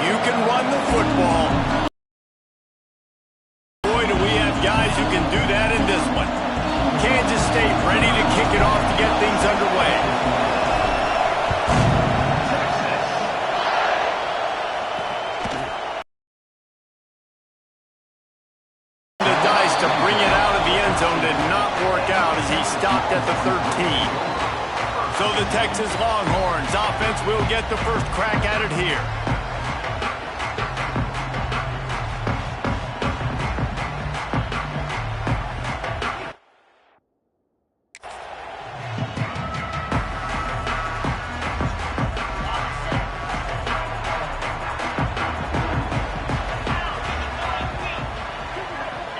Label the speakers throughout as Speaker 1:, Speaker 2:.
Speaker 1: you can run the football. Boy, do we have guys who can do that in this one. Kansas State ready to kick it off to get things underway. The dice to bring it out of the end zone did not work out as he stopped at the 13. So the Texas Longhorns offense will get the first crack at it here.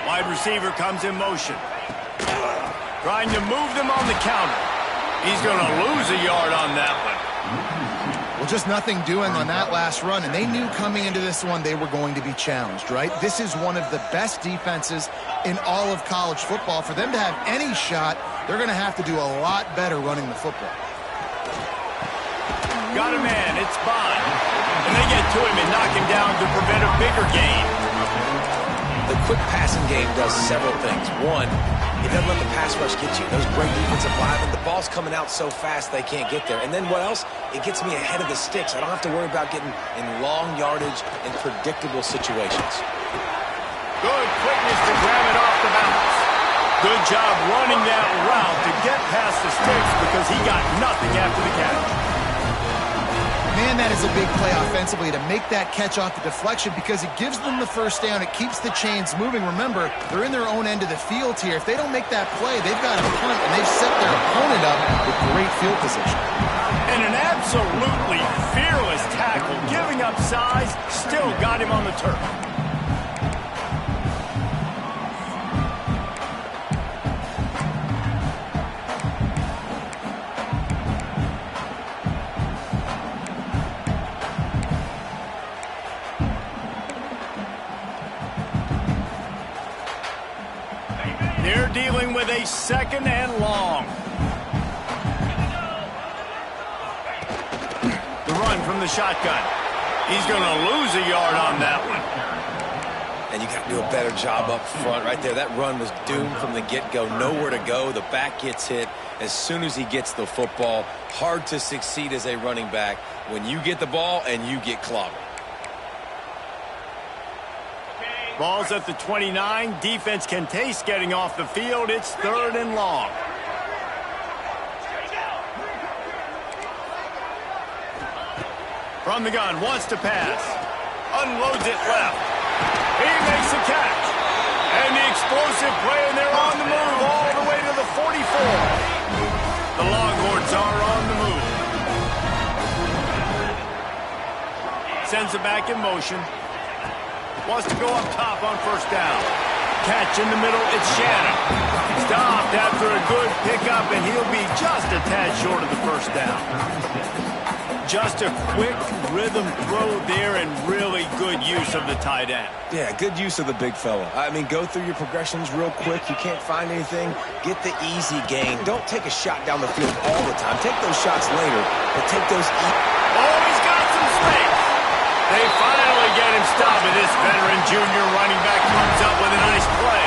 Speaker 1: Wide receiver comes in motion. Trying to move them on the counter. He's going to lose a yard on that one.
Speaker 2: Well, just nothing doing on that last run, and they knew coming into this one they were going to be challenged, right? This is one of the best defenses in all of college football. For them to have any shot, they're going to have to do a lot better running the football.
Speaker 1: Got a man, it's Bond. And they get to him and knock him down to prevent a bigger gain.
Speaker 3: The quick passing game does several things. One, it doesn't let the pass rush get you. Those great defensive linemen, the ball's coming out so fast they can't get there. And then what else? It gets me ahead of the sticks. I don't have to worry about getting in long yardage and predictable situations.
Speaker 1: Good quickness to grab it off the bounce. Good job running that route to get past the sticks because he got nothing after the catch.
Speaker 2: Man, that is a big play offensively to make that catch off the deflection because it gives them the first down. It keeps the chains moving. Remember, they're in their own end of the field here. If they don't make that play, they've got a punt, and they've set their opponent up with great field position.
Speaker 1: And an absolutely fearless tackle, giving up size, still got him on the turf. They're dealing with a second and long. The run from the shotgun. He's going to lose a yard on that one.
Speaker 3: And you got to do a better job up front right there. That run was doomed from the get-go. Nowhere to go. The back gets hit as soon as he gets the football. Hard to succeed as a running back when you get the ball and you get clobbered.
Speaker 1: Ball's at the 29. Defense can taste getting off the field. It's third and long. From the gun, wants to pass. Unloads it left. He makes the catch. And the explosive play, and they're on the move all the way to the 44. The Longhorns are on the move. Sends it back in motion. Wants to go up top on first down. Catch in the middle, it's Shannon. Stopped after a good pickup, and he'll be just a tad short of the first down. Just a quick rhythm throw there and really good use of the tight end.
Speaker 3: Yeah, good use of the big fella. I mean, go through your progressions real quick. You can't find anything. Get the easy gain. Don't take a shot down the field all the time. Take those shots later, but take those...
Speaker 1: Oh, he's got some space. They finally get him stopped, and this veteran junior running back comes up with a nice play.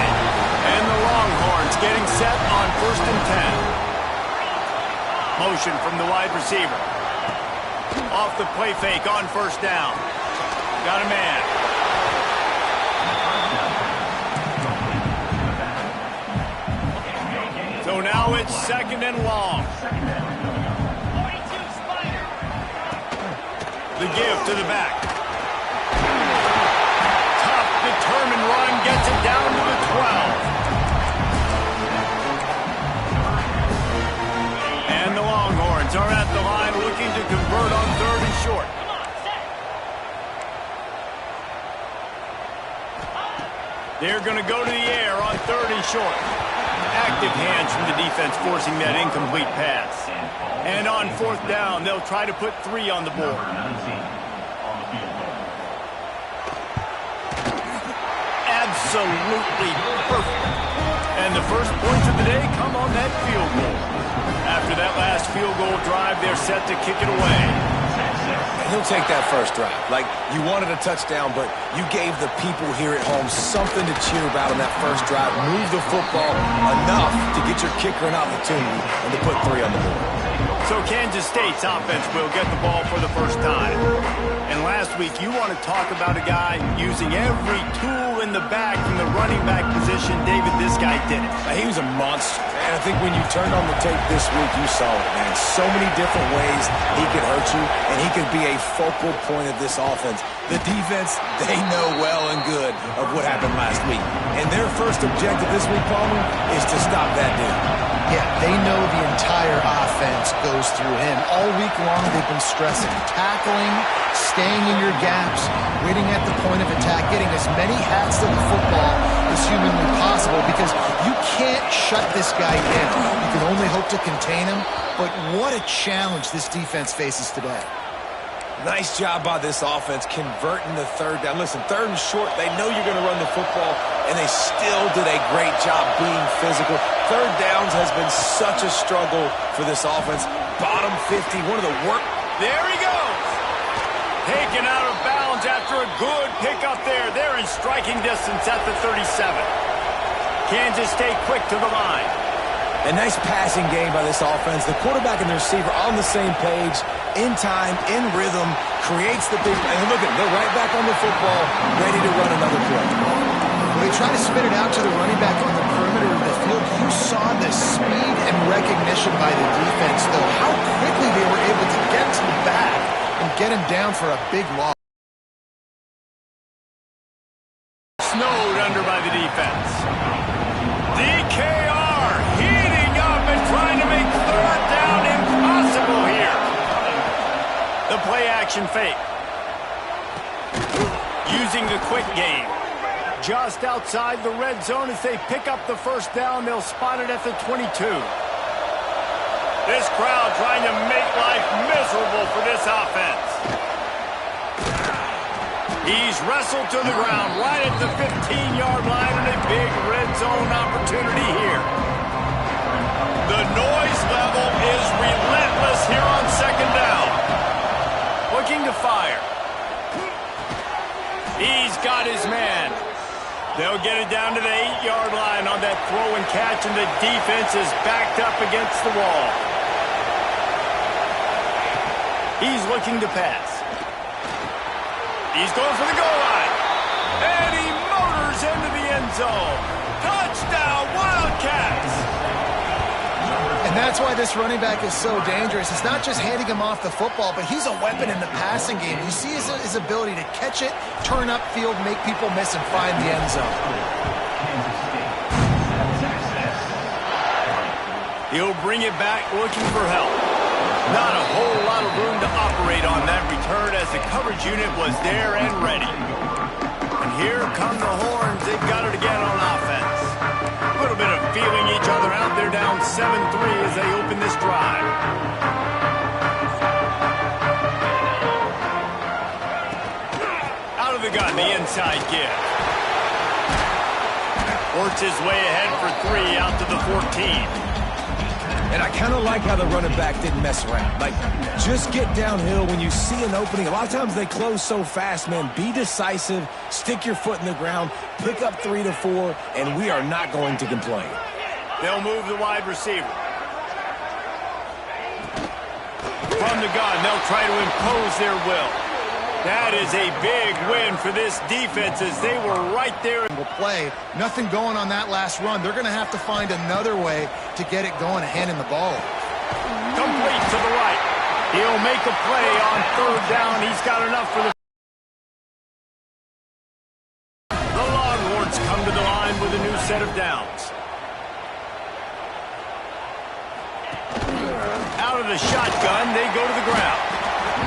Speaker 1: And the Longhorns getting set on 1st and 10. Motion from the wide receiver. Off the play fake on first down. Got a man. So now it's 2nd and long. The give to the back. Tough, determined run gets it down to the 12. And the Longhorns are at the line looking to convert on 3rd and short. They're going to go to the air on 3rd and short. Active hands from the defense forcing that incomplete pass. And on 4th down, they'll try to put 3 on the board. Absolutely perfect. And the first points of the day come on that field goal. After that last field goal drive, they're set to kick it away.
Speaker 3: He'll take that first drive. Like, you wanted a touchdown, but you gave the people here at home something to cheer about on that first drive. Move the football enough to get your kicker an opportunity and to put 3 on the board.
Speaker 1: So Kansas State's offense will get the ball for the first time. And last week, you want to talk about a guy using every tool in the bag from the running back position. David, this guy did it.
Speaker 3: He was a monster. And I think when you turned on the tape this week, you saw it, man. So many different ways he could hurt you, and he could be a focal point of this offense. The defense, they know well and good of what happened last week. And their first objective this week, Palmer, is to stop that dude.
Speaker 2: Yeah, they know the entire offense goes through him. All week long, they've been stressing tackling, staying in your gaps, waiting at the point of attack, getting as many hats to the football as humanly possible because you can't shut this guy in. You can only hope to contain him, but what a challenge this defense faces today.
Speaker 3: Nice job by this offense converting the third down. Listen, 3rd and short, they know you're going to run the football, and they still did a great job being physical. 3rd downs has been such a struggle for this offense. Bottom 50, one of the worst.
Speaker 1: There he goes. Taken out of bounds after a good pickup there. They're in striking distance at the 37. Kansas State quick to the line.
Speaker 3: A nice passing game by this offense. The quarterback and the receiver on the same page, in time, in rhythm, creates the big... And look at them, they're right back on the football, ready to run another play.
Speaker 2: When they try to spin it out to the running back on the perimeter of the field, you saw the speed and recognition by the defense, though, how quickly they were able to get to the back and get him down for a big loss.
Speaker 1: Snowed under by the defense. DKR heating up and trying to make 3rd down impossible here. The play action fake. Using the quick game. Just outside the red zone as they pick up the first down. They'll spot it at the 22. This crowd trying to make life miserable for this offense. He's wrestled to the ground right at the 15-yard line and a big red zone opportunity here. The noise level is relentless here on 2nd down. Looking to fire. He's got his man. They'll get it down to the 8-yard line on that throw and catch, and the defense is backed up against the wall. He's looking to pass. He's going for the goal line. And he motors into the end zone. Touchdown, Wildcats!
Speaker 2: And that's why this running back is so dangerous. It's not just handing him off the football, but he's a weapon in the passing game. You see his ability to catch it, turn upfield, make people miss, and find the end zone.
Speaker 1: He'll bring it back looking for help. Not a whole lot of room to operate on that return as the coverage unit was there and ready. And here come the horns. They've got it again on offense. A little bit of feeling each other out. They're down 7-3 as they open this drive. Out of the gun, the inside give. Works his way ahead for 3 out to the 14.
Speaker 3: And I kind of like how the running back didn't mess around. Like, just get downhill when you see an opening. A lot of times they close so fast, man. Be decisive, stick your foot in the ground, pick up 3 to 4, and we are not going to complain.
Speaker 1: They'll move the wide receiver. From the gun, they'll try to impose their will. That is a big win for this defense as they were right there.
Speaker 2: Play. Nothing going on that last run. They're going to have to find another way to get it going and hand him the ball.
Speaker 1: Complete to the right. He'll make a play on 3rd down. He's got enough for the... The Longhorns come to the line with a new set of downs. Out of the shotgun, they go to the ground.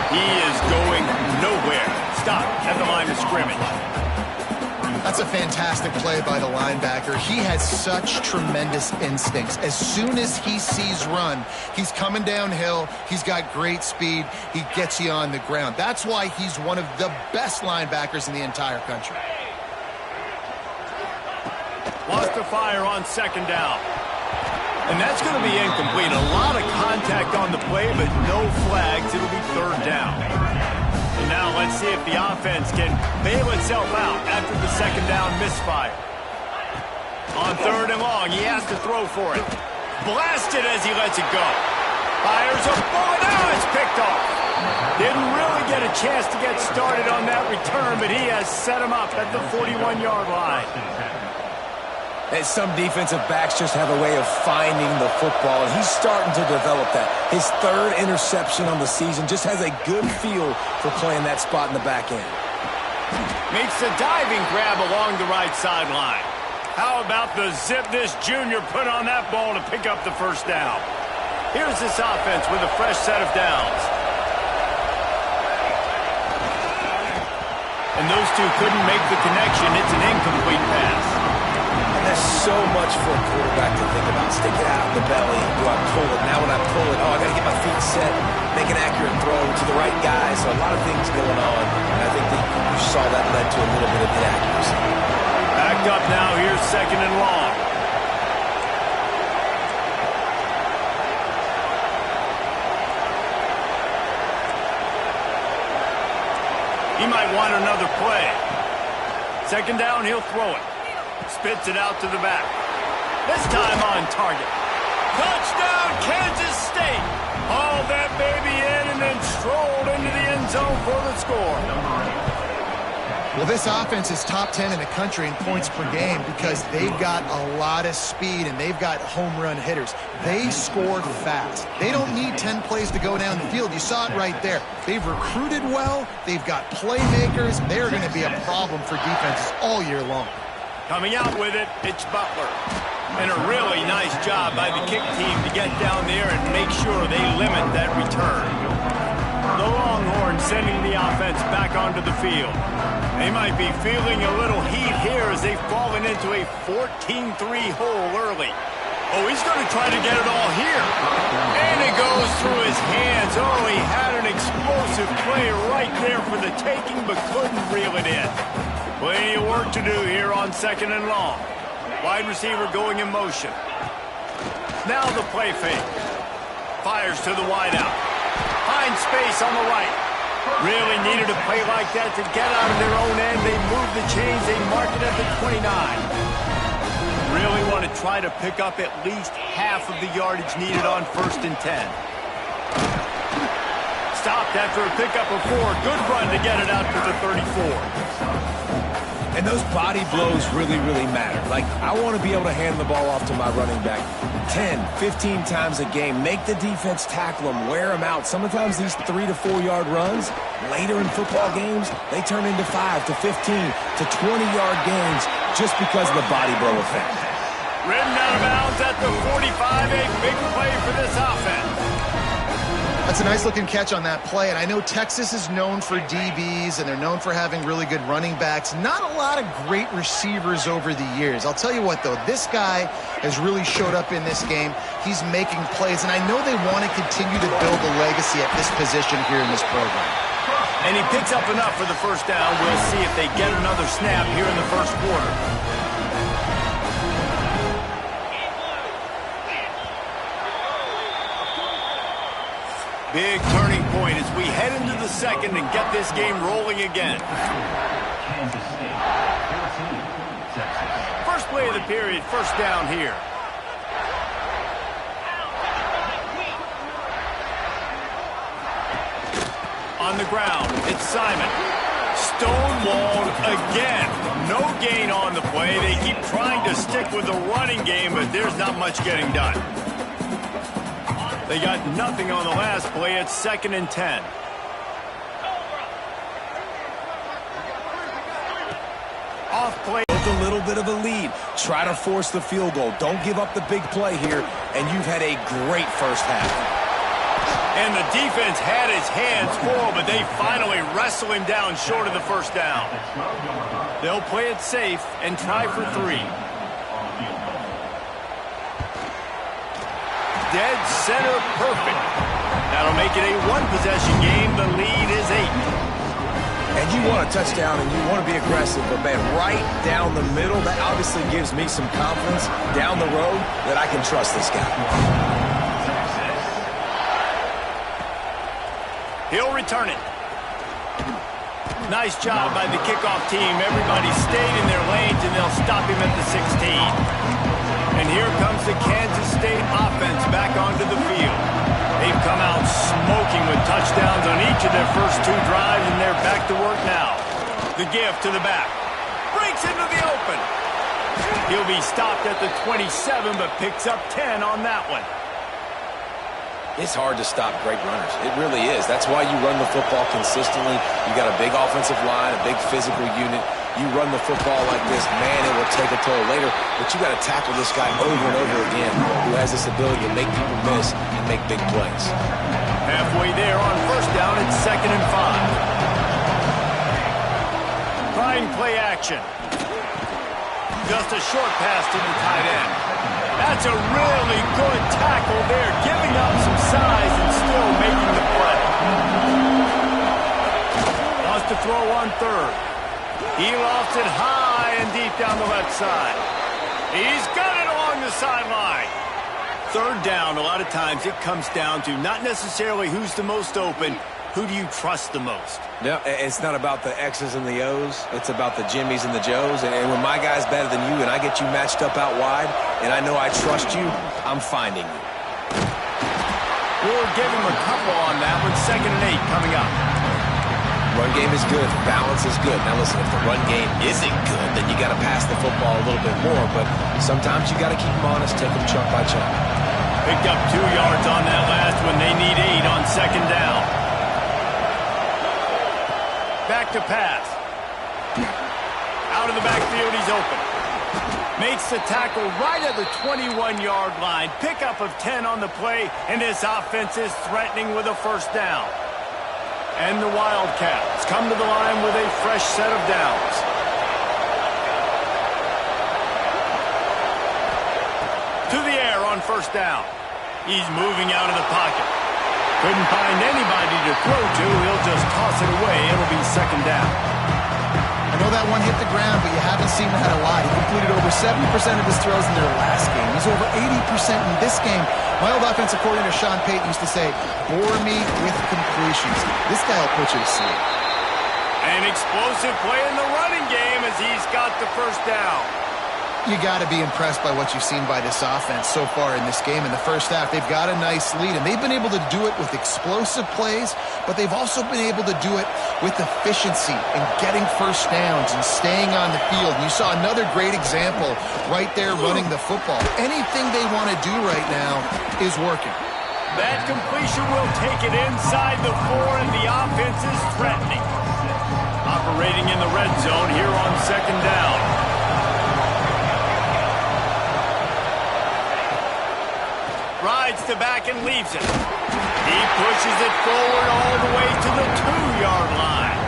Speaker 1: He is going nowhere. Stop at the line of scrimmage.
Speaker 2: That's a fantastic play by the linebacker. He has such tremendous instincts. As soon as he sees run, he's coming downhill. He's got great speed. He gets you on the ground. That's why he's one of the best linebackers in the entire country.
Speaker 1: Lost to fire on 2nd down. And that's going to be incomplete. A lot of contact on the play, but no flags. It'll be 3rd down. let's see if the offense can bail itself out after the second down misfire. On third and long, he has to throw for it. Blasted as he lets it go. Fires a bullet. Now it's picked off. Didn't really get a chance to get started on that return, but he has set him up at the 41-yard line.
Speaker 3: And some defensive backs just have a way of finding the football, and he's starting to develop that. His third interception on the season, just has a good feel for playing that spot in the back end.
Speaker 1: Makes a diving grab along the right sideline. How about the zip this junior put on that ball to pick up the first down? Here's this offense with a fresh set of downs. And those two couldn't make the connection. It's an incomplete pass.
Speaker 3: And there's so much for a quarterback to think about. Stick it out of the belly. Do I pull it? Now when I pull it, I got to get my feet set, make an accurate throw to the right guy. So a lot of things going on. And I think that you saw that led to a little bit of inaccuracy.
Speaker 1: Backed up now. Here's second and long. He might want another play. Second down, he'll throw it. Spits it out to the back. This time on target. Touchdown, Kansas State. Hauled that baby in and then strolled into the end zone for the score.
Speaker 2: Well, this offense is top 10 in the country in points per game because they've got a lot of speed and they've got home run hitters. They scored fast. They don't need 10 plays to go down the field. You saw it right there. They've recruited well. They've got playmakers. They're going to be a problem for defenses all year long.
Speaker 1: Coming out with it, it's Butler. And a really nice job by the kick team to get down there and make sure they limit that return. The Longhorns sending the offense back onto the field. They might be feeling a little heat here as they've fallen into a 14-3 hole early. Oh, he's going to try to get it all here. And it goes through his hands. Oh, he had an explosive play right there for the taking, but couldn't reel it in. Plenty of work to do here on second and long. Wide receiver going in motion. Now the play fake. Fires to the wideout. Finds space on the right. Really needed a play like that to get out of their own end. They move the chains. They mark it at the 29. Really want to try to pick up at least half of the yardage needed on 1st and 10. Stopped after a pickup of 4. Good run to get it out to the 34.
Speaker 3: And those body blows really, really matter. Like, I want to be able to hand the ball off to my running back 10, 15 times a game. Make the defense tackle them, wear them out. Sometimes these 3 to 4 yard runs, later in football games, they turn into 5 to 15 to 20-yard gains just because of the body blow effect.
Speaker 1: Ridden out of bounds at the 45, a big play for this offense.
Speaker 2: That's a nice-looking catch on that play, and I know Texas is known for DBs, and they're known for having really good running backs. Not a lot of great receivers over the years. I'll tell you what, though, this guy has really showed up in this game. He's making plays, and I know they want to continue to build a legacy at this position here in this program.
Speaker 1: And he picks up enough for the first down. We'll see if they get another snap here in the first quarter. Big turning point as we head into the second and get this game rolling again. First play of the period, first down here. On the ground, it's Simon. Stonewalled again. No gain on the play. They keep trying to stick with the running game, but there's not much getting done. They got nothing on the last play. It's 2nd and 10. Off play.
Speaker 3: With a little bit of a lead. Try to force the field goal. Don't give up the big play here, and you've had a great first half.
Speaker 1: And the defense had his hands full, but they finally wrestle him down short of the first down. They'll play it safe and try for 3. Dead center perfect. That'll make it a one-possession game. The lead is 8.
Speaker 3: And you want a touchdown and you want to be aggressive, but man, right down the middle, that obviously gives me some confidence down the road that I can trust this guy.
Speaker 1: He'll return it. Nice job by the kickoff team. Everybody stayed in their lanes, and they'll stop him at the 16. And here comes the Kansas State offense back onto the field. They've come out smoking with touchdowns on each of their first 2 drives, and they're back to work now. The give to the back. Breaks into the open. He'll be stopped at the 27, but picks up 10 on that one.
Speaker 3: It's hard to stop great runners. It really is. That's why you run the football consistently. You got a big offensive line, a big physical unit. You run the football like this, man, it will take a toll later. But you got to tackle this guy over and over again who has this ability to make people miss and make big plays.
Speaker 1: Halfway there on first down, it's 2nd and 5. Trying play action. Just a short pass to the tight end. That's a really good tackle there, giving up some size and still making the play. Wants to throw on 3rd. He lofts it high and deep down the left side. He's got it along the sideline. 3rd down, a lot of times it comes down to not necessarily who's the most open, who do you trust the most?
Speaker 3: No, it's not about the X's and the O's. It's about the Jimmies and the Joes. And when my guy's better than you and I get you matched up out wide, and I know I trust you, I'm finding you.
Speaker 1: We'll give him a couple on that one. 2nd and 8 coming up.
Speaker 3: Run game is good. Balance is good. Now listen, if the run game isn't good, then you got to pass the football a little bit more. But sometimes you got to keep them honest, take them chunk by chunk.
Speaker 1: Picked up 2 yards on that last one. They need 8 on 2nd down. Back to pass. Out of the backfield, he's open. Makes the tackle right at the 21-yard line. Pickup of 10 on the play, and this offense is threatening with a first down. And the Wildcats come to the line with a fresh set of downs. To the air on first down. He's moving out of the pocket. Couldn't find anybody to throw to. He'll just toss it away. It'll be 2nd down.
Speaker 2: I know that one hit the ground, but you haven't seen that a lot. He completed over 70% of his throws in their last game. He's over 80% in this game. My old offensive coordinator, Sean Payton, used to say, bore me with completions. This guy will put you to sleep.
Speaker 1: An explosive play in the running game as he's got the first down.
Speaker 2: You got to be impressed by what you've seen by this offense so far in this game. In the first half, they've got a nice lead, and they've been able to do it with explosive plays, but they've also been able to do it with efficiency and getting first downs and staying on the field. And you saw another great example right there running the football. Anything they want to do right now is working.
Speaker 1: That completion will take it inside the 4, and the offense is threatening. Operating in the red zone here on 2nd down. Rides the back and leaves it. He pushes it forward all the way to the 2-yard line.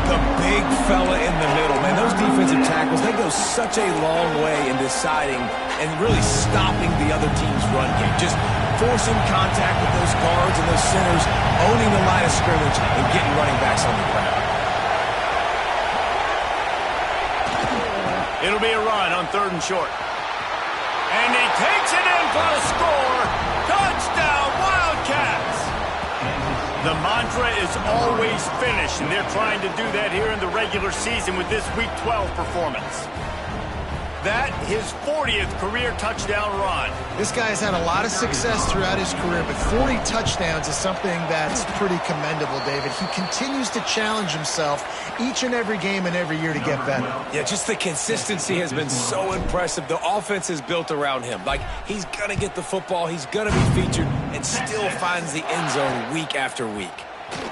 Speaker 3: The big fella in the middle, man. Those defensive tackles, they go such a long way in deciding and really stopping the other team's run game. Just forcing contact with those guards and those centers, owning the line of scrimmage, and getting running backs on the ground.
Speaker 1: It'll be a run on 3rd and short. And he takes it in for a score. Touchdown, Wildcats! The mantra is always finish, and they're trying to do that here in the regular season with this Week 12 performance. That, his 40th career touchdown run.
Speaker 2: This guy's had a lot of success throughout his career, but 40 touchdowns is something that's pretty commendable, David. He continues to challenge himself each and every game and every year to get better.
Speaker 3: Yeah, just the consistency has been so impressive. The offense is built around him. Like, he's going to get the football, he's going to be featured, and still finds the end zone week after week.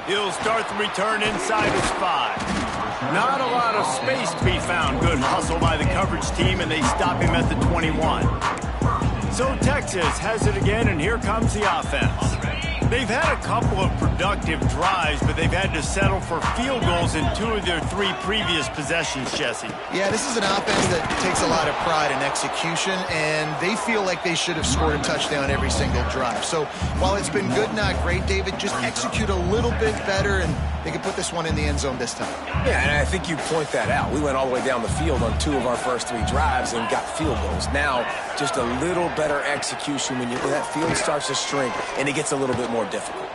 Speaker 1: He'll start the return inside his 5. Not a lot of space to be found. Good hustle by the coverage team, and they stop him at the 21. So Texas has it again, and here comes the offense. They've had a couple of productive drives, but they've had to settle for field goals in 2 of their 3 previous possessions, Jesse.
Speaker 2: Yeah, this is an offense that takes a lot of pride in execution, and they feel like they should have scored a touchdown every single drive. So while it's been good, not great, David, just execute a little bit better, and they can put this one in the end zone this time.
Speaker 3: Yeah, and I think you point that out. We went all the way down the field on 2 of our first 3 drives and got field goals. Now, just a little better execution when that field starts to shrink and it gets a little bit more difficult.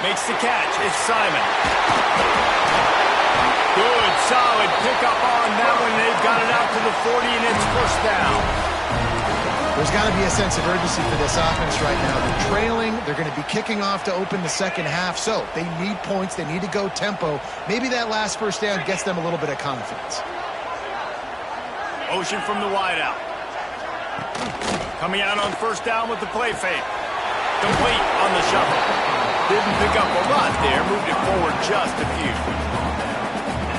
Speaker 1: Makes the catch. It's Simon. Good, solid pickup on that one. They've got it out to the 40, and it's first down.
Speaker 2: There's got to be a sense of urgency for this offense right now. They're trailing. They're going to be kicking off to open the second half, so they need points. They need to go tempo. Maybe that last first down gets them a little bit of confidence.
Speaker 1: Motion from the wideout. Coming out on first down with the play fake. Complete on the shuffle. Didn't pick up a lot there. Moved it forward just a few.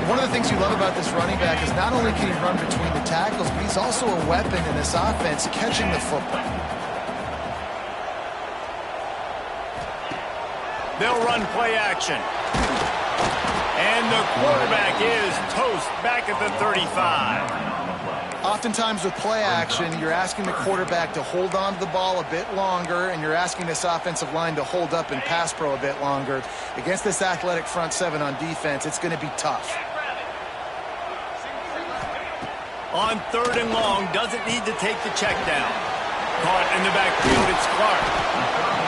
Speaker 2: One of the things you love about this running back is not only can he run between the tackles, but he's also a weapon in this offense catching the football.
Speaker 1: They'll run play action. And the quarterback is toast back at the 35.
Speaker 2: Oftentimes with play action, you're asking the quarterback to hold on to the ball a bit longer, and you're asking this offensive line to hold up and pass pro a bit longer. Against this athletic front seven on defense, it's going to be tough.
Speaker 1: On third and long, doesn't need to take the check down. Caught in the backfield, it's Clark.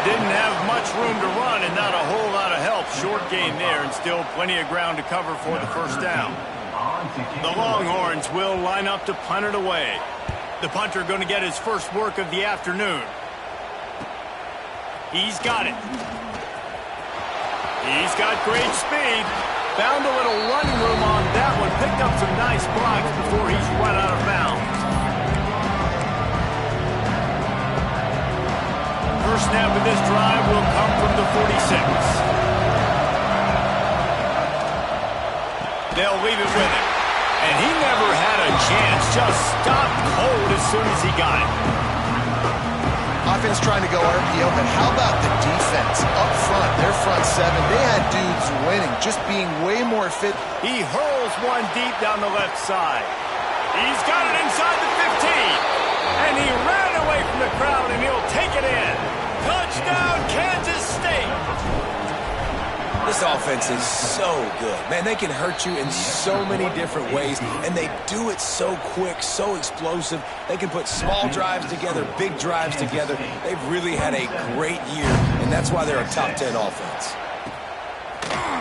Speaker 1: Didn't have much room to run and not a whole lot of help. Short gain there and still plenty of ground to cover for the first down. The Longhorns will line up to punt it away. The punter going to get his first work of the afternoon. He's got it. He's got great speed. Found a little running room on that one. Picked up some nice blocks before he's run out of bounds. First snap of this drive will come from the 46. They'll leave it with him. And he never had a chance. Just stopped cold as soon as he got it.
Speaker 2: Offense trying to go RPO, but how about the defense? Up front, their front seven, they had dudes winning, just being way more fit.
Speaker 1: He hurls one deep down the left side. He's got it inside the 15. And he ran away from the crowd, and he'll take it in. Touchdown, Kansas State.
Speaker 3: This offense is so good. Man, they can hurt you in so many different ways, and they do it so quick, so explosive. They can put small drives together, big drives together. They've really had a great year, and that's why they're a top 10 offense.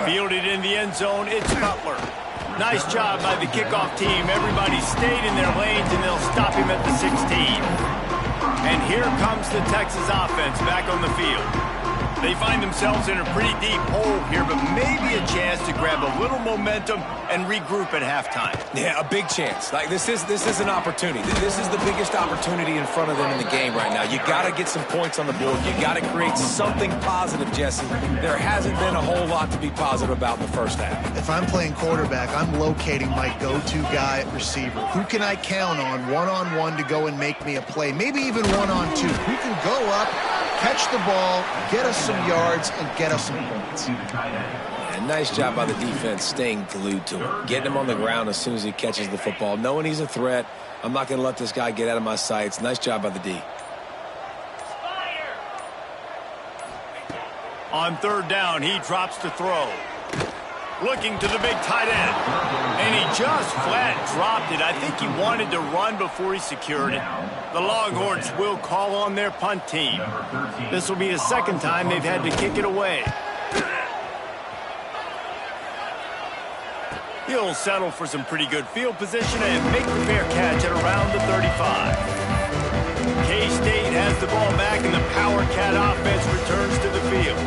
Speaker 1: Fielded in the end zone, it's Butler. Nice job by the kickoff team. Everybody stayed in their lanes, and they'll stop him at the 16. And here comes the Texas offense back on the field. They find themselves in a pretty deep hole here, but maybe a chance to grab a little momentum and regroup at halftime.
Speaker 3: Yeah, a big chance. Like this is an opportunity. This is the biggest opportunity in front of them in the game right now. You got to get some points on the board. You got to create something positive, Jesse. There hasn't been a whole lot to be positive about in the first half.
Speaker 2: If I'm playing quarterback, I'm locating my go-to guy at receiver. Who can I count on one-on-one to go and make me a play? Maybe even one-on-two. Who can go up, catch the ball, get us some yards, and get us some points.
Speaker 3: And nice job by the defense staying glued to him. Getting him on the ground as soon as he catches the football. Knowing he's a threat. I'm not going to let this guy get out of my sights. Nice job by the D.
Speaker 1: On third down, he drops to throw. Looking to the big tight end. And he just flat dropped it. I think he wanted to run before he secured it. The Longhorns will call on their punt team. This will be the second time they've had to kick it away. He'll settle for some pretty good field position and make the fair catch at around the 35. K-State has the ball back and the Power Cat offense returns to the field.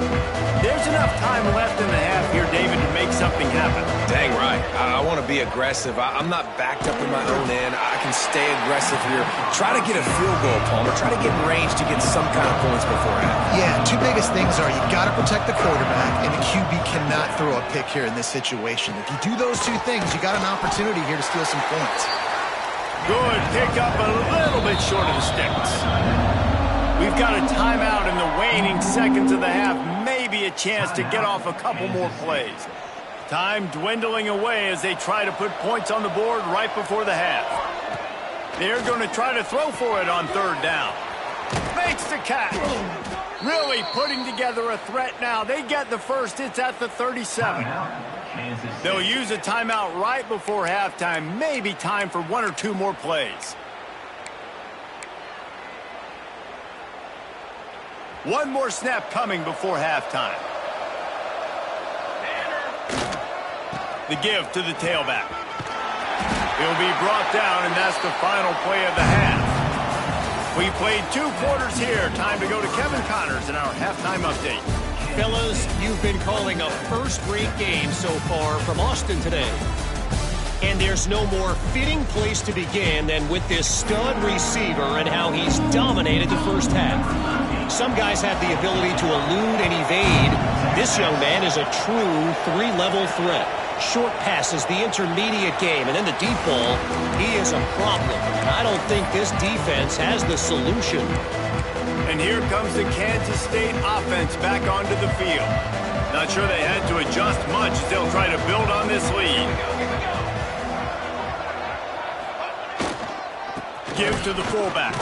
Speaker 1: There's enough time left in the half here, David, to make something happen.
Speaker 3: Dang right. I want to be aggressive. I'm not backed up in my own end. I can stay aggressive here. Try to get a field goal, Palmer. Try to get in range to get some kind of points before half.
Speaker 2: Yeah, two biggest things are you got to protect the quarterback, and the QB cannot throw a pick here in this situation. If you do those two things, you got an opportunity here to steal some points.
Speaker 1: Good pick up, a little bit short of the sticks. We've got a timeout in the waning seconds of the half. Maybe a chance to get off a couple more plays. Time dwindling away as they try to put points on the board right before the half. They're going to try to throw for it on third down. Makes the catch. Really putting together a threat now. They get the first. It's at the 37. They'll use a timeout right before halftime. Maybe time for one or two more plays. One more snap coming before halftime. The give to the tailback. He'll be brought down, and that's the final play of the half. We played 2 quarters here. Time to go to Kevin Connors in our halftime update.
Speaker 4: Fellas, you've been calling a first-rate game so far from Austin today. And there's no more fitting place to begin than with this stud receiver and how he's dominated the first half. Some guys have the ability to elude and evade. This young man is a true 3-level threat. Short passes, the intermediate game, and then the deep ball. He is a problem. And I don't think this defense has the solution.
Speaker 1: And here comes the Kansas State offense back onto the field. Not sure they had to adjust much as they'll try to build on this lead. Give to the fullback.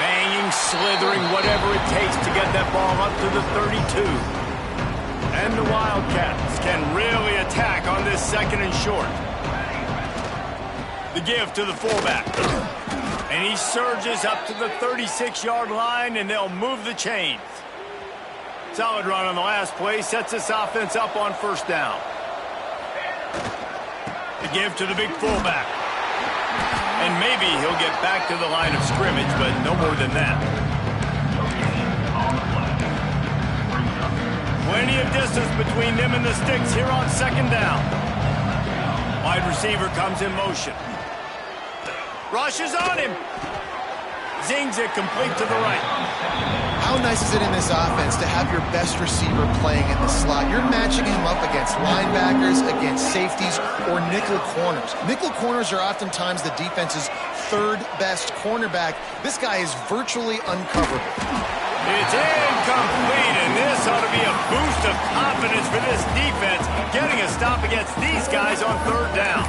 Speaker 1: Banging, slithering, whatever it takes to get that ball up to the 32. And the Wildcats can really attack on this 2nd and short. The give to the fullback. And he surges up to the 36-yard line, and they'll move the chains. Solid run on the last play. Sets this offense up on 1st down. The give to the big fullback. And maybe he'll get back to the line of scrimmage, but no more than that. Plenty of distance between them and the sticks here on 2nd down. Wide receiver comes in motion. Rushes on him. Zings it complete to the right.
Speaker 2: How nice is it in this offense to have your best receiver playing in the slot? You're matching him up against linebackers, against safeties, or nickel corners. Nickel corners are oftentimes the defense's 3rd best cornerback. This guy is virtually uncoverable.
Speaker 1: It's incomplete, and this ought to be a boost of confidence for this defense, getting a stop against these guys on 3rd down.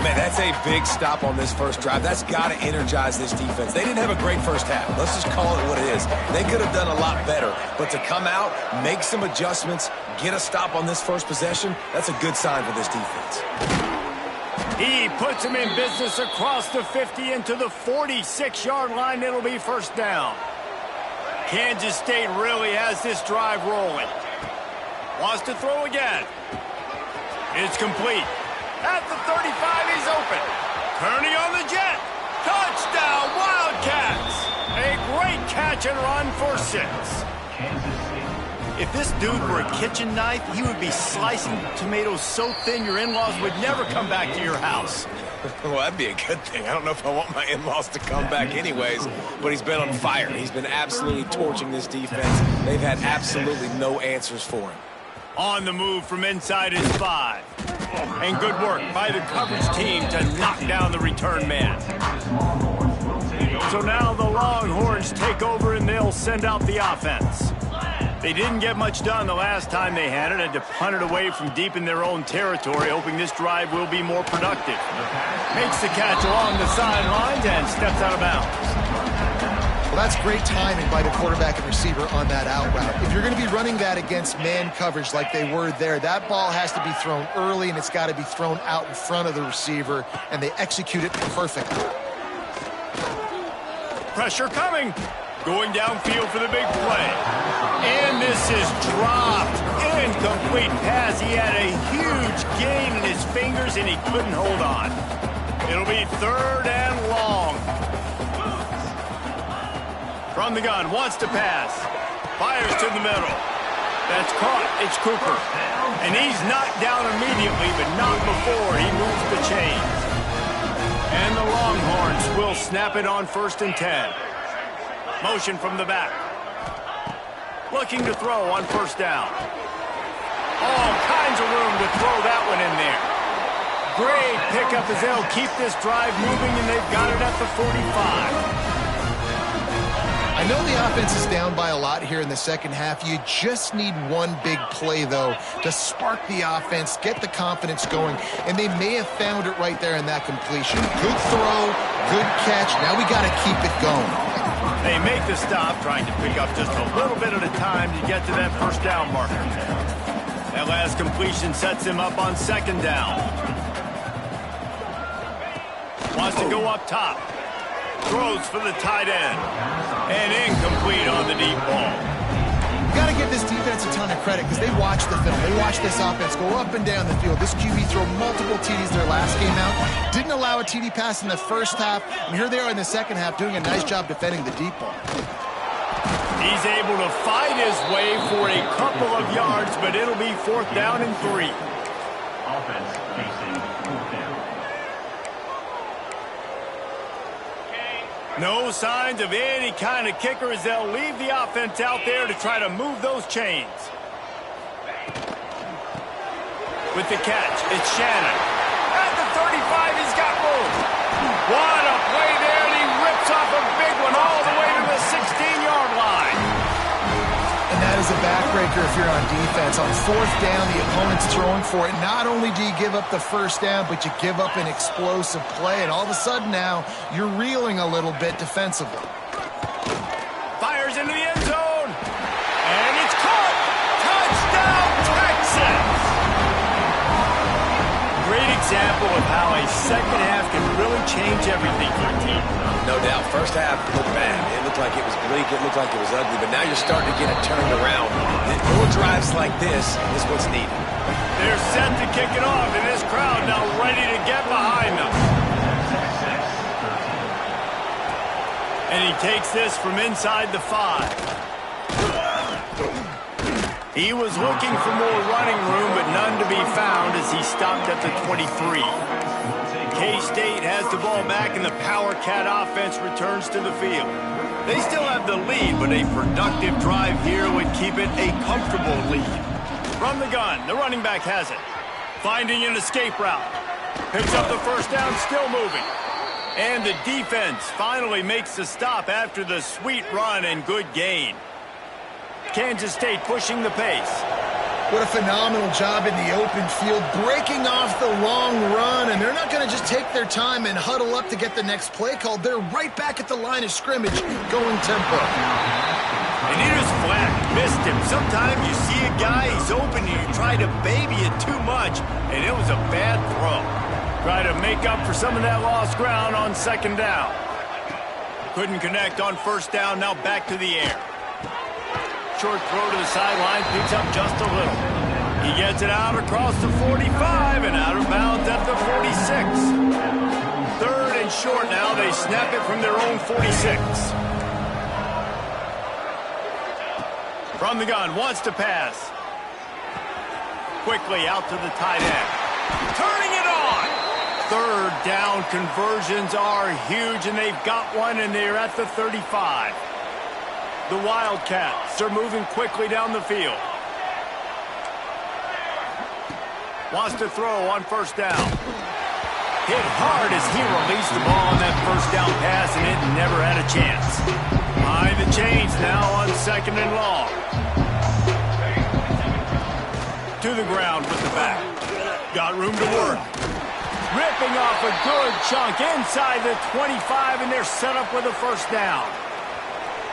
Speaker 3: Man, that's a big stop on this first drive. That's got to energize this defense. They didn't have a great first half. Let's just call it what it is. They could have done a lot better. But to come out, make some adjustments, get a stop on this first possession, that's a good sign for this defense.
Speaker 1: He puts him in business across the 50 into the 46-yard line. It'll be 1st down. Kansas State really has this drive rolling. Wants to throw again. It's complete. At the 35, he's open. Kearney on the jet. Touchdown, Wildcats. A great catch and run for 6. If this dude were a kitchen knife, he would be slicing tomatoes so thin your in-laws would never come back to your house.
Speaker 3: Well, that'd be a good thing. I don't know if I want my in-laws to come back anyways, but he's been on fire. He's been absolutely torching this defense. They've had absolutely no answers for him.
Speaker 1: On the move from inside his 5. And good work by the coverage team to knock down the return man. So now the Longhorns take over and they'll send out the offense. They didn't get much done the last time they had it. Had to punt it away from deep in their own territory, hoping this drive will be more productive. Makes the catch along the sidelines and steps out of bounds.
Speaker 2: Well, that's great timing by the quarterback and receiver on that out route. If you're going to be running that against man coverage like they were there, that ball has to be thrown early, and it's got to be thrown out in front of the receiver, and they execute it perfectly.
Speaker 1: Pressure coming. Going downfield for the big play. And this is dropped. Incomplete pass. He had a huge gain in his fingers, and he couldn't hold on. It'll be 3rd and long. From the gun, wants to pass. Fires to the middle. That's caught. It's Cooper. And he's knocked down immediately, but not before he moves the chains. And the Longhorns will snap it on 1st and 10. Motion from the back. Looking to throw on 1st down. All kinds of room to throw that one in there. Great pickup as they'll keep this drive moving, and they've got it at the 45.
Speaker 2: I know the offense is down by a lot here in the 2nd half. You just need one big play, though, to spark the offense, get the confidence going, and they may have found it right there in that completion. Good throw, good catch. Now we got to keep it going.
Speaker 1: They make the stop, trying to pick up just a little bit at a time to get to that 1st down marker. That last completion sets him up on 2nd down. Wants to go up top. Throws for the tight end. And incomplete on the deep ball.
Speaker 2: You got to give this defense a ton of credit because they watched the film. They watched this offense go up and down the field. This QB threw multiple TDs their last game out. Didn't allow a TD pass in the first half. And here they are in the second half doing a nice job defending the deep ball.
Speaker 1: He's able to fight his way for a couple of yards, but it'll be 4th down and 3.
Speaker 5: Offense facing 4th down.
Speaker 1: No signs of any kind of kicker as they'll leave the offense out there to try to move those chains. With the catch, it's Shannon. At the 35, he's got room. What a play there, and he rips off a big one all the way to the 16-yard line.
Speaker 2: And that is a backbreaker if you're on defense. On 4th down, the opponent's throwing for it. Not only do you give up the first down, but you give up an explosive play. And all of a sudden now, you're reeling a little bit defensively.
Speaker 1: Fires into the end zone. And it's caught. Touchdown, Texans. Great example of how a second half can really change everything for a team.
Speaker 3: No doubt. First half looked bad. It looked like it was bleak. It looked like it was ugly. But now you're starting to get it turned around. More drives like this is what's needed.
Speaker 1: They're set to kick it off, and this crowd now ready to get behind them. And he takes this from inside the 5. He was looking for more running room, but none to be found as he stopped at the 23. K-State has the ball back, and the Power Cat offense returns to the field. They still have the lead, but a productive drive here would keep it a comfortable lead. From the gun, the running back has it. Finding an escape route. Picks up the first down, still moving. And the defense finally makes the stop after the sweet run and good gain. Kansas State pushing the pace.
Speaker 2: What a phenomenal job in the open field, breaking off the long run, and they're not going to just take their time and huddle up to get the next play called. They're right back at the line of scrimmage, going tempo.
Speaker 1: And he just flat missed him. Sometimes you see a guy, he's open, and you try to baby it too much, and it was a bad throw. Try to make up for some of that lost ground on 2nd down. Couldn't connect on 1st down, now back to the air. Short throw to the sideline, picks up just a little. He gets it out across the 45 and out of bounds at the 46. 3rd and short now. They snap it from their own 46. From the gun, wants to pass. Quickly out to the tight end. Turning it on. 3rd down conversions are huge, and they've got one, and they're at the 35. The Wildcats are moving quickly down the field. Wants to throw on 1st down. Hit hard as he released the ball on that 1st down pass, and it never had a chance. Behind the chains now on 2nd and long. To the ground with the back. Got room to work. Ripping off a good chunk inside the 25, and they're set up with a 1st down.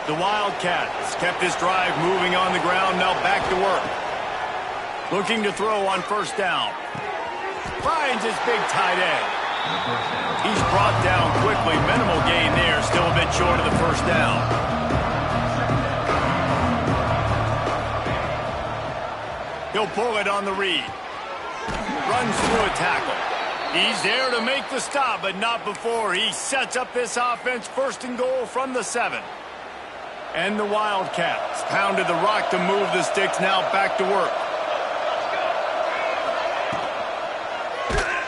Speaker 1: The Wildcats kept this drive moving on the ground, now back to work. Looking to throw on 1st down. Finds his big tight end. He's brought down quickly. Minimal gain there, still a bit short of the 1st down. He'll pull it on the read. Runs through a tackle. He's there to make the stop, but not before he sets up this offense. 1st and goal from the 7. And the Wildcats pounded the rock to move the sticks, now back to work.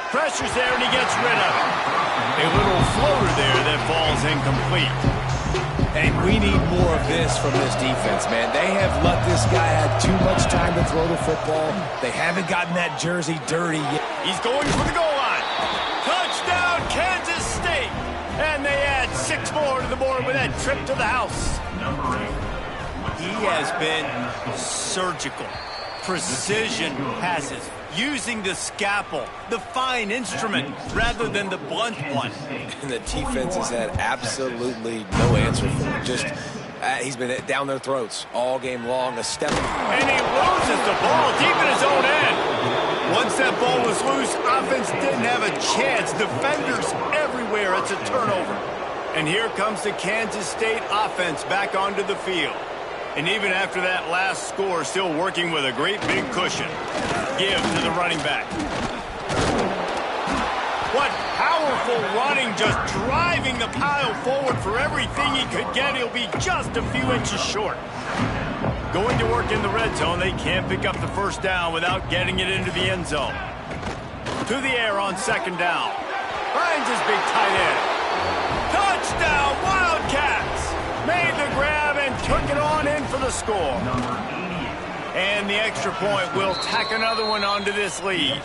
Speaker 1: Pressure's there, and he gets rid of it. A little floater there that falls incomplete.
Speaker 3: And we need more of this from this defense, man. They have let this guy have too much time to throw the football. They haven't gotten that jersey dirty yet.
Speaker 1: He's going for the goal line. Touchdown, Kansas State. And they add 6 more to the board with that trip to the house. He has been surgical. Precision passes. Using the scalpel, the fine instrument, rather than the blunt one.
Speaker 3: And the defense has had absolutely no answer for him. Just, he's been down their throats all game long. A step.
Speaker 1: And he loses the ball deep in his own end. Once that ball was loose, offense didn't have a chance. Defenders everywhere. It's a turnover. And here comes the Kansas State offense back onto the field. And even after that last score, still working with a great big cushion. Give to the running back. What powerful running, just driving the pile forward for everything he could get. He'll be just a few inches short. Going to work in the red zone, they can't pick up the first down without getting it into the end zone. To the air on second down. Finds his big tight end. Touchdown, Wildcats! Made the grab and took it on in for the score. And the extra point will tack another one onto this lead.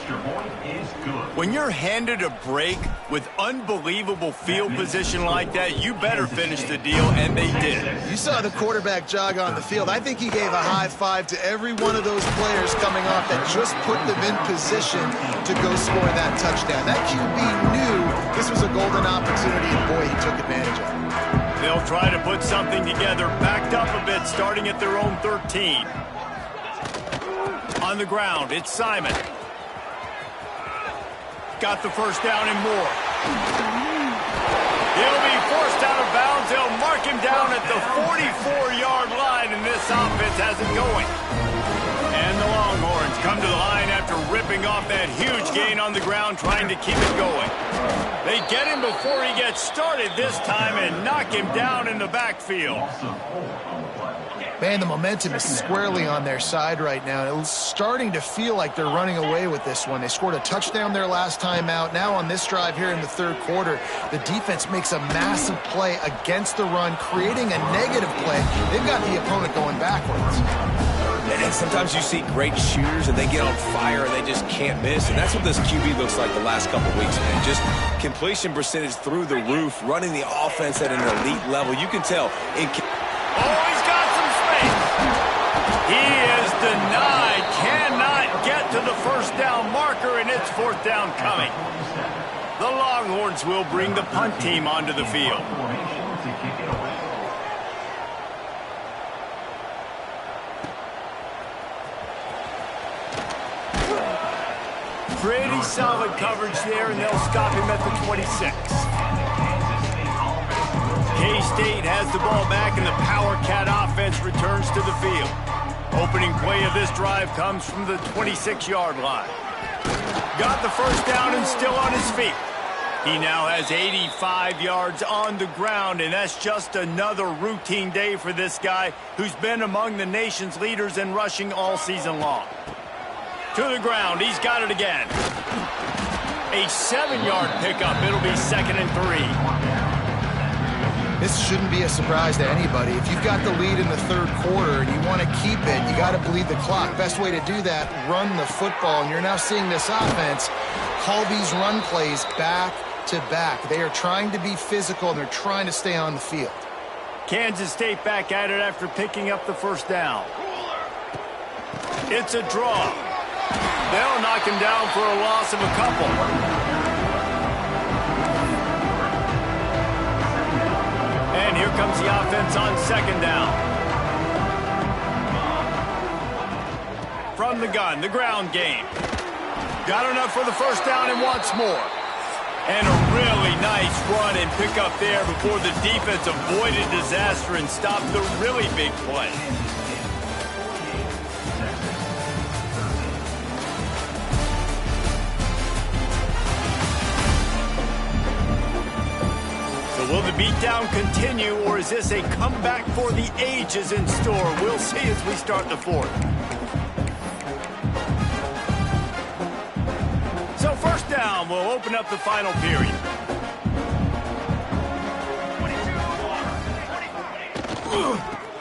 Speaker 1: When you're handed a break with unbelievable field position like that, you better finish the deal, and they did.
Speaker 2: You saw the quarterback jog on the field. I think he gave a high five to every one of those players coming off that just put them in position to go score that touchdown. That QB knew this was a golden opportunity, and boy, he took advantage of it.
Speaker 1: They'll try to put something together, backed up a bit, starting at their own 13. On the ground, it's Simon. Got the first down and more. He'll be forced out of bounds. They'll mark him down at the 44-yard line, and this offense has it going. And the Longhorns come to the line after ripping off that huge gain on the ground, trying to keep it going. They get him before he gets started this time and knock him down in the backfield.
Speaker 2: Man, the momentum is squarely on their side right now. It's starting to feel like they're running away with this one. They scored a touchdown their last time out. Now on this drive here in the third quarter, the defense makes a massive play against the run, creating a negative play. They've got the opponent going backwards.
Speaker 3: And sometimes you see great shooters and they get on fire and they just can't miss. And that's what this QB looks like the last couple of weeks, man. Just completion percentage through the roof, running the offense at an elite level. You can tell.
Speaker 1: He's got some space. He is denied. Cannot get to the first down marker, and it's fourth down coming. The Longhorns will bring the punt team onto the field. Pretty solid coverage there, and they'll stop him at the 26. K-State has the ball back, and the Power Cat offense returns to the field. Opening play of this drive comes from the 26-yard line. Got the first down and still on his feet. He now has 85 yards on the ground, and that's just another routine day for this guy who's been among the nation's leaders in rushing all season long. To the ground, he's got it again. A 7-yard pickup. It'll be 2nd and 3.
Speaker 2: This shouldn't be a surprise to anybody. If you've got the lead in the third quarter and you want to keep it, you got to bleed the clock. Best way to do that, run the football. And you're now seeing this offense call these run plays back to back. They are trying to be physical, and they're trying to stay on the field.
Speaker 1: Kansas State back at it after picking up the first down. It's a draw. They'll knock him down for a loss of a couple. And here comes the offense on second down. From the gun, the ground game. Got enough for the first down and wants more. And a really nice run and pick up there before the defense avoided disaster and stopped the really big play. Will the beatdown continue, or is this a comeback for the ages in store? We'll see as we start the fourth. So first down, we'll open up the final period.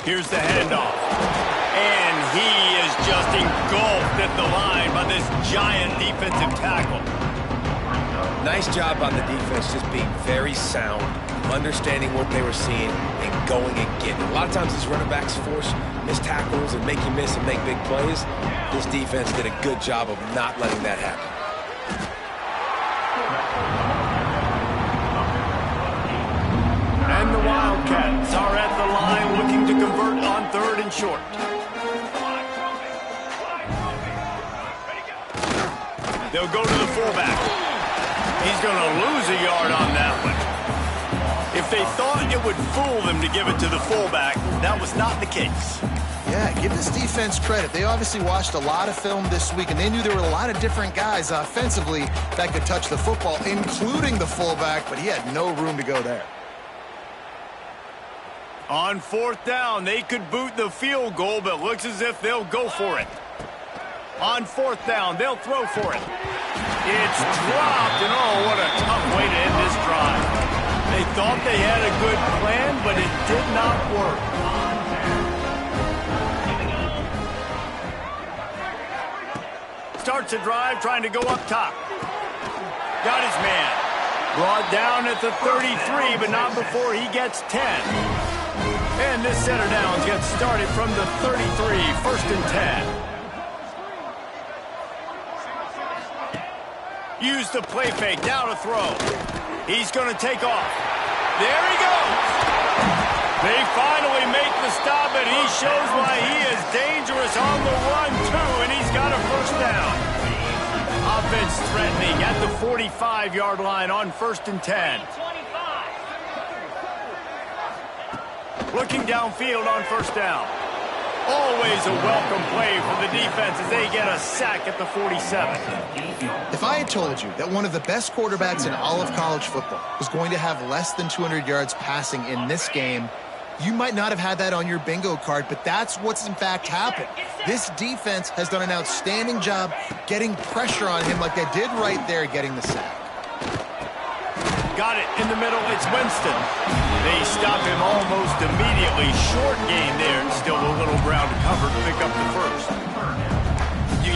Speaker 1: Here's the handoff. And he is just engulfed at the line by this giant defensive tackle.
Speaker 3: Nice job on the defense, just being very sound, understanding what they were seeing, and going and getting it. A lot of times these running backs force missed tackles and make you miss and make big plays. This defense did a good job of not letting that happen.
Speaker 1: And the Wildcats are at the line looking to convert on 3rd and short. They'll go to the fullback. He's going to lose a yard on that one. If they thought it would fool them to give it to the fullback, that was not the case.
Speaker 2: Yeah, give this defense credit. They obviously watched a lot of film this week, and they knew there were a lot of different guys offensively that could touch the football, including the fullback, but he had no room to go there.
Speaker 1: On 4th down, they could boot the field goal, but looks as if they'll go for it. On 4th down, they'll throw for it. It's dropped, and oh, what a tough way to end this drive. They thought they had a good plan, but it did not work. Starts a drive trying to go up top. Got his man. Brought down at the 33, but not before he gets 10. And this center downs gets started from the 33, 1st and 10. Use the play fake, now to throw. He's going to take off. There he goes. They finally make the stop, and he shows why he is dangerous on the run, too, and he's got a 1st down. Offense threatening at the 45-yard line on 1st and 10. Looking downfield on 1st down. Always a welcome play for the defense as they get a sack at the 47.
Speaker 2: If I had told you that one of the best quarterbacks in all of college football was going to have less than 200 yards passing in this game, you might not have had that on your bingo card, but that's what's in fact happened. This defense has done an outstanding job getting pressure on him like they did right there, getting the sack.
Speaker 1: Got it in the middle. It's Winston. They stop him almost immediately. Short gain there, and still a little ground to cover to pick up the 1st.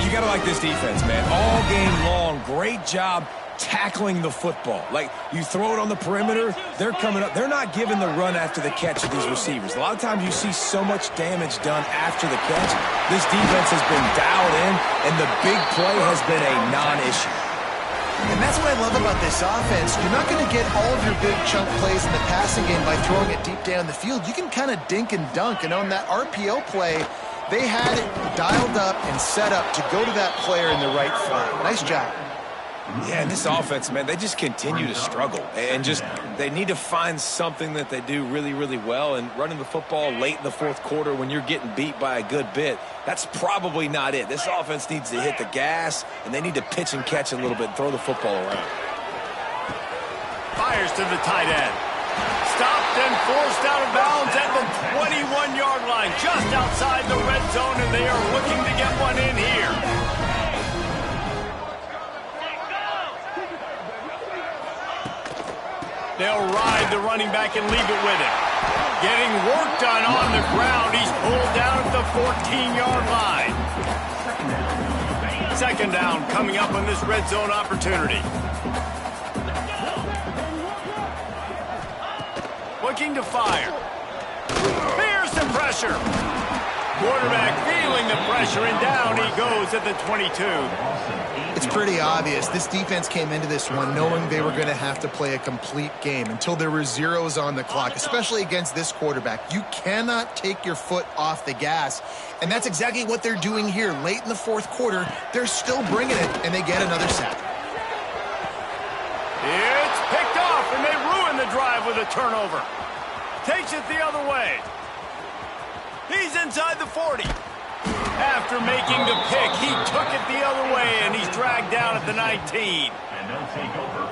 Speaker 3: You got to like this defense, man. All game long, great job tackling the football. Like, you throw it on the perimeter, they're coming up. They're not giving the run after the catch of these receivers. A lot of times you see so much damage done after the catch. This defense has been dialed in, and the big play has been a non-issue.
Speaker 2: And that's what I love about this offense. You're not going to get all of your big chunk plays in the passing game by throwing it deep down the field. You can kind of dink and dunk, and on that RPO play, they had it dialed up and set up to go to that player in the right flat. Nice job.
Speaker 3: Yeah, and this offense, man, they just continue to struggle. And just, they need to find something that they do really, really well. And running the football late in the 4th quarter when you're getting beat by a good bit, that's probably not it. This offense needs to hit the gas, and they need to pitch and catch a little bit and throw the football around.
Speaker 1: Fires to the tight end. Stopped and forced out of bounds at the 21-yard line, just outside the red zone, and they are looking to get one in here. They'll ride the running back and leave it with him. Getting work done on the ground. He's pulled down at the 14-yard line. 2nd down coming up on this red zone opportunity. Looking to fire. Here's some pressure. Quarterback feeling the pressure, and down he goes at the 22.
Speaker 2: It's pretty obvious. This defense came into this one knowing they were going to have to play a complete game until there were zeros on the clock, especially against this quarterback. You cannot take your foot off the gas, and that's exactly what they're doing here. Late in the 4th quarter, they're still bringing it, and they get another sack.
Speaker 1: It's picked off, and they ruin the drive with a turnover. Takes it the other way. He's inside the 40. After making the pick, he took it the other way, and he's dragged down at the 19.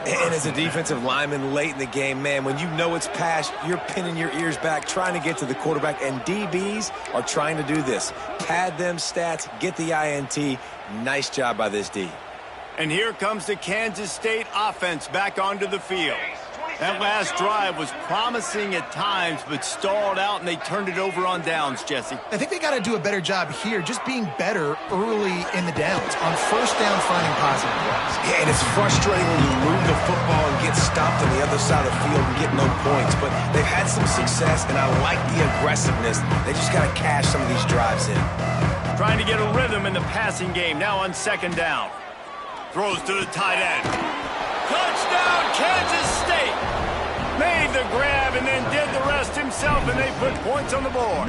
Speaker 3: And as a defensive lineman late in the game, man, when you know it's past, you're pinning your ears back, trying to get to the quarterback, and DBs are trying to do this. Pad them stats, get the INT. Nice job by this D.
Speaker 1: And here comes the Kansas State offense back onto the field. That last drive was promising at times, but stalled out, and they turned it over on downs, Jesse.
Speaker 2: I think they got to do a better job here, just being better early in the downs, on 1st down finding positive plays.
Speaker 3: Yeah, and it's frustrating when you move the football and get stopped on the other side of the field and get no points, but they've had some success, and I like the aggressiveness. They just got to cash some of these drives in.
Speaker 1: Trying to get a rhythm in the passing game, now on 2nd down. Throws to the tight end. Touchdown, Kansas State! Made the grab and then did the rest himself, and they put points on the board.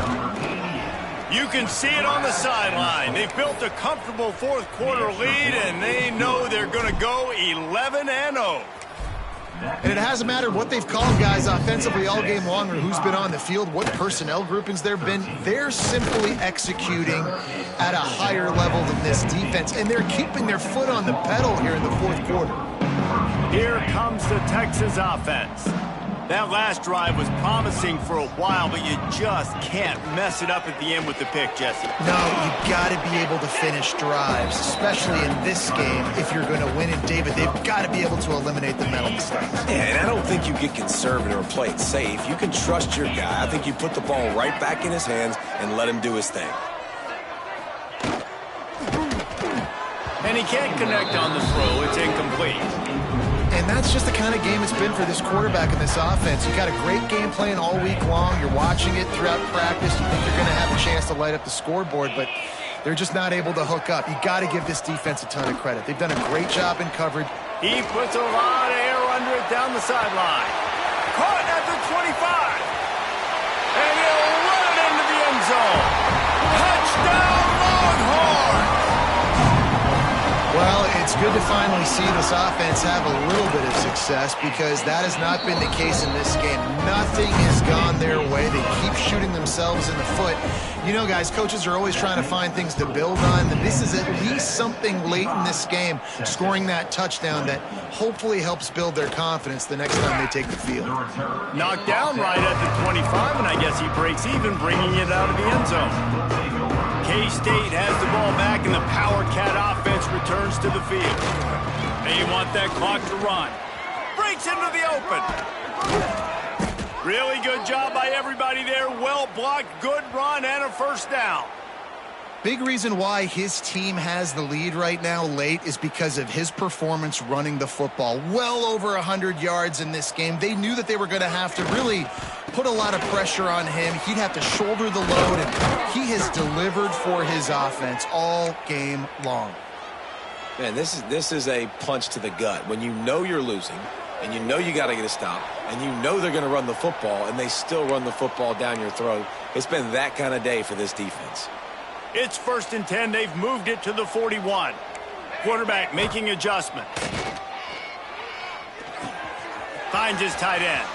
Speaker 1: You can see it on the sideline. They've built a comfortable 4th quarter lead, and they know they're going to go 11-0.
Speaker 2: And it hasn't mattered what they've called guys offensively all game long or who's been on the field, what personnel groupings there have been. They're simply executing at a higher level than this defense, and they're keeping their foot on the pedal here in the fourth quarter.
Speaker 1: Here comes the Texas offense. That last drive was promising for a while, but you just can't mess it up at the end with the pick, Jesse.
Speaker 2: No, you've got to be able to finish drives, especially in this game if you're going to win. And, David, they've got to be able to eliminate the mental mistakes.
Speaker 3: Yeah, and I don't think you get conservative or play it safe. You can trust your guy. I think you put the ball right back in his hands and let him do his thing.
Speaker 1: And he can't connect on the throw. It's incomplete.
Speaker 2: And that's just the kind of game it's been for this quarterback and this offense. You've got a great game plan all week long. You're watching it throughout practice. You think you're going to have a chance to light up the scoreboard, but they're just not able to hook up. You got to give this defense a ton of credit. They've done a great job in coverage.
Speaker 1: He puts a lot of air under it down the sideline. Caught at the 25. And he'll run it into the end zone. Touchdown, Longhorns!
Speaker 2: Well, it's good to finally see this offense have a little bit of success because that has not been the case in this game. Nothing has gone their way. They keep shooting themselves in the foot. You know, guys, coaches are always trying to find things to build on, and this is at least something late in this game, scoring that touchdown that hopefully helps build their confidence the next time they take the field.
Speaker 1: Knocked down right at the 25, and I guess he breaks even, bringing it out of the end zone. K-State has the ball back, and the Power Cat offense returns to the field. They want that clock to run. Breaks into the open. Really good job by everybody there. Well blocked, good run, and a first down.
Speaker 2: Big reason why his team has the lead right now late is because of his performance running the football. Well over 100 yards in this game. They knew that they were going to have to really put a lot of pressure on him. He'd have to shoulder the load, and he has delivered for his offense all game long.
Speaker 3: Man, this is a punch to the gut. When you know you're losing, and you know you got to get a stop, and you know they're going to run the football, and they still run the football down your throat, it's been that kind of day for this defense.
Speaker 1: It's 1st and 10. They've moved it to the 41. Quarterback making adjustments. Finds his tight end.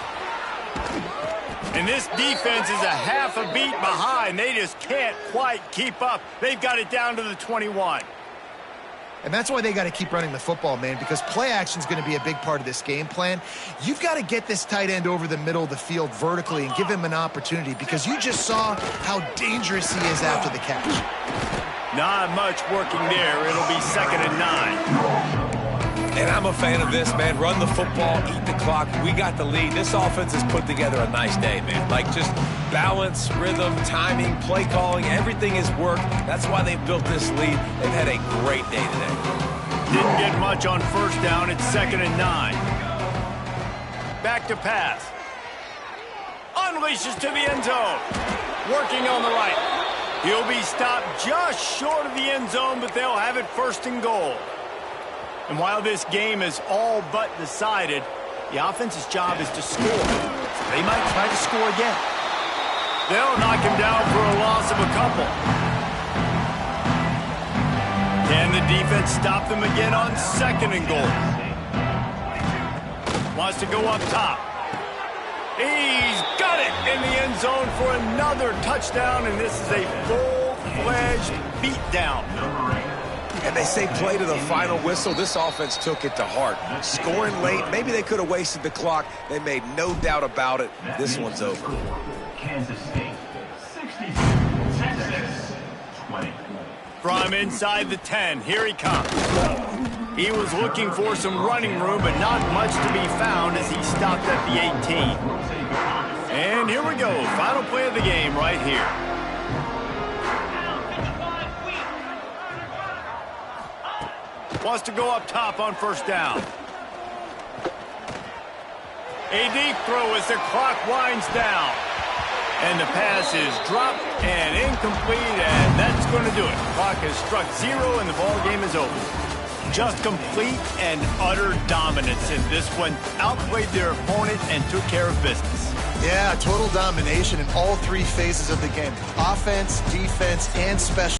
Speaker 1: And this defense is a half a beat behind. They just can't quite keep up. They've got it down to the 21.
Speaker 2: And that's why they got to keep running the football, man, because play action is going to be a big part of this game plan. You've got to get this tight end over the middle of the field vertically and give him an opportunity because you just saw how dangerous he is after the catch.
Speaker 1: Not much working there. It'll be 2nd and 9.
Speaker 3: And I'm a fan of this, man. Run the football, eat the clock. We got the lead. This offense has put together a nice day, man. Like just balance, rhythm, timing, play calling, everything has worked. That's why they've built this lead. They've had a great day today.
Speaker 1: Didn't get much on first down. It's 2nd and 9. Back to pass. Unleashes to the end zone. Working on the right. He'll be stopped just short of the end zone, but they'll have it 1st and goal. And while this game is all but decided, the offense's job is to score. So they might try to score again. They'll knock him down for a loss of a couple. Can the defense stop them again on 2nd and goal? Wants to go up top. He's got it in the end zone for another touchdown, and this is a full-fledged beatdown.
Speaker 3: And they say play to the final whistle. This offense took it to heart. Scoring late, maybe they could have wasted the clock. They made no doubt about it. This one's over.
Speaker 5: Kansas State, 66, Texas, 20.
Speaker 1: From inside the 10, here he comes. He was looking for some running room, but not much to be found as he stopped at the 18. And here we go, final play of the game right here. Wants to go up top on first down. A deep throw as the clock winds down. And the pass is dropped and incomplete, and that's going to do it. Clock has struck 0, and the ball game is over. Just complete and utter dominance in this one. Outplayed their opponent and took care of business.
Speaker 2: Yeah, total domination in all 3 phases of the game. Offense, defense, and special.